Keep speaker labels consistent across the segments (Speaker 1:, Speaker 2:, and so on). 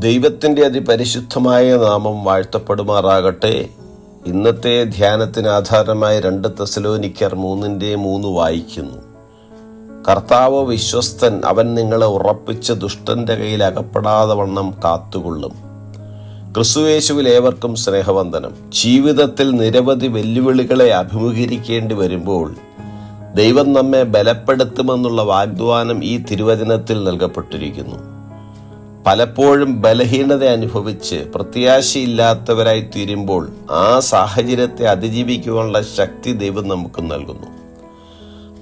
Speaker 1: ദൈവത്തിൻ്റെ അതിപരിശുദ്ധമായ നാമം വാഴ്ത്തപ്പെടുമാറാകട്ടെ. ഇന്നത്തെ ധ്യാനത്തിന് ആധാരമായ 2 തെസ്സലോനിക്കർ 3:3 വായിക്കുന്നു. കർത്താവ് വിശ്വസ്തൻ, അവൻ നിങ്ങളെ ഉറപ്പിച്ച് ദുഷ്ടന്റെ കയ്യിൽ അകപ്പെടാതെ വണ്ണം കാത്തുകൊള്ളും. ക്രിസ്തുയേശുവിൽ ഏവർക്കും സ്നേഹവന്ദനം. ജീവിതത്തിൽ നിരവധി വെല്ലുവിളികളെ അഭിമുഖീകരിക്കേണ്ടി വരുമ്പോൾ ദൈവം നമ്മെ ബലപ്പെടുത്തുമെന്നുള്ള വാഗ്ദാനം ഈ തിരുവചനത്തിൽ നൽകപ്പെട്ടിരിക്കുന്നു. പലപ്പോഴും ബലഹീനത അനുഭവിച്ച് പ്രത്യാശയില്ലാത്തവരായി തീരുമ്പോൾ ആ സാഹചര്യത്തെ അതിജീവിക്കുവാനുള്ള ശക്തി ദൈവം നമുക്ക് നൽകുന്നു.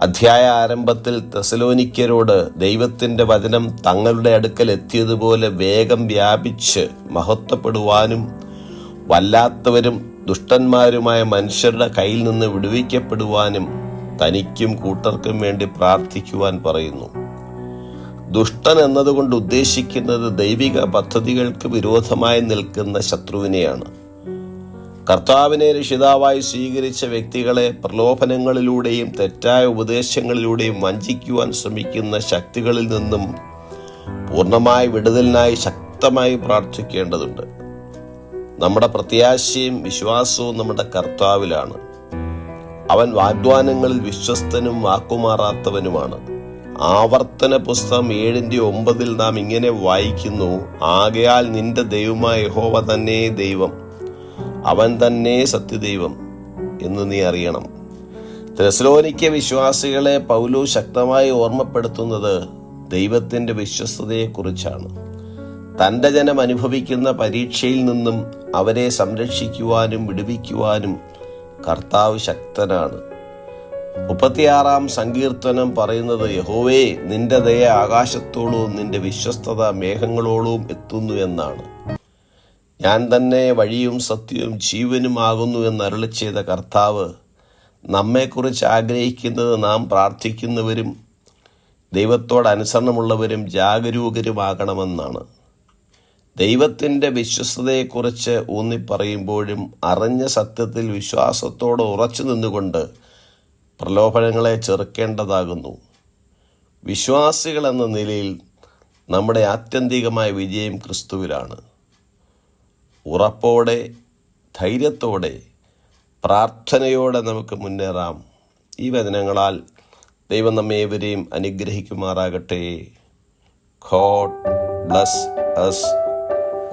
Speaker 1: അധ്യായ ആരംഭത്തിൽ തെസ്സലോനിക്കരോട് ദൈവത്തിൻ്റെ വചനം തങ്ങളുടെ അടുക്കൽ എത്തിയതുപോലെ വേഗം വ്യാപിച്ച് മഹത്വപ്പെടുവാനും വല്ലാത്തവരും ദുഷ്ടന്മാരുമായ മനുഷ്യരുടെ കയ്യിൽ നിന്ന് വിടുവിക്കപ്പെടുവാനും തനിക്കും കൂട്ടർക്കും വേണ്ടി പ്രാർത്ഥിക്കുവാൻ പറയുന്നു. ദുഷ്ടൻ എന്നതുകൊണ്ട് ഉദ്ദേശിക്കുന്നത് ദൈവിക പദ്ധതികൾക്ക് വിരോധമായി നിൽക്കുന്ന ശത്രുവിനെയാണ്. കർത്താവിനെ രക്ഷിതാവായി സ്വീകരിച്ച വ്യക്തികളെ പ്രലോഭനങ്ങളിലൂടെയും തെറ്റായ ഉപദേശങ്ങളിലൂടെയും വഞ്ചിക്കുവാൻ ശ്രമിക്കുന്ന ശക്തികളിൽ നിന്നും പൂർണ്ണമായി വിടുതലിനായി ശക്തമായി പ്രാർത്ഥിക്കേണ്ടതുണ്ട്. നമ്മുടെ പ്രത്യാശയും വിശ്വാസവും നമ്മുടെ കർത്താവിലാണ്. അവൻ വാഗ്ദാനങ്ങളിൽ വിശ്വസ്തനും വാക്കുമാറാത്തവനുമാണ്. ആവർത്തന പുസ്തകം 7:9 നാം ഇങ്ങനെ വായിക്കുന്നു: ആകയാൽ നിന്റെ ദൈവമായ യഹോവ തന്നെ ദൈവം, അവൻ തന്നെ സത്യദൈവം എന്ന് നീ അറിയണം. തെസ്സലോനിക്ക വിശ്വാസികളെ പൗലോസ് ശക്തമായി ഓർമ്മപ്പെടുത്തുന്നത് ദൈവത്തിന്റെ വിശ്വസ്തതയെക്കുറിച്ചാണ്. തന്റെ ജനം അനുഭവിക്കുന്ന പരീക്ഷയിൽ നിന്നും അവരെ സംരക്ഷിക്കുവാനും വിടുവിക്കുവാനും കർത്താവ് ശക്തനാണ്. 36-ാം സങ്കീർത്തനം പറയുന്നത്: യഹോവേ, നിന്റെ ദയ ആകാശത്തോളവും നിന്റെ വിശ്വസ്തത മേഘങ്ങളോളവും എത്തുന്നു എന്നാണ്. ഞാൻ തന്നെ വഴിയും സത്യവും ജീവനുമാകുന്നു എന്ന് അരുളി ചെയ്ത കർത്താവ് നമ്മെക്കുറിച്ച് ആഗ്രഹിക്കുന്നത് നാം പ്രാർത്ഥിക്കുന്നവരും ദൈവത്തോട് അനുസരണമുള്ളവരും ജാഗരൂകരുമാകണമെന്നാണ്. ദൈവത്തിൻ്റെ വിശ്വസ്തതയെക്കുറിച്ച് ഊന്നിപ്പറയുമ്പോഴും അറിഞ്ഞ സത്യത്തിൽ വിശ്വാസത്തോടെ ഉറച്ചു നിന്നുകൊണ്ട് പ്രലോഭനങ്ങളെ ചെറുക്കേണ്ടതാകുന്നു. വിശ്വാസികൾ എന്ന നിലയിൽ നമ്മുടെ ആത്യന്തികമായ വിജയം ക്രിസ്തുവിലാണ്. ഉറപ്പോടെ, ധൈര്യത്തോടെ, പ്രാർത്ഥനയോടെ നമുക്ക് മുന്നേറാം. ഈ വചനങ്ങളാൽ ദൈവം നമ്മെ ഏവരെയും അനുഗ്രഹിക്കുമാറാകട്ടെ. God bless us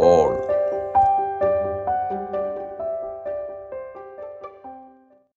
Speaker 1: all.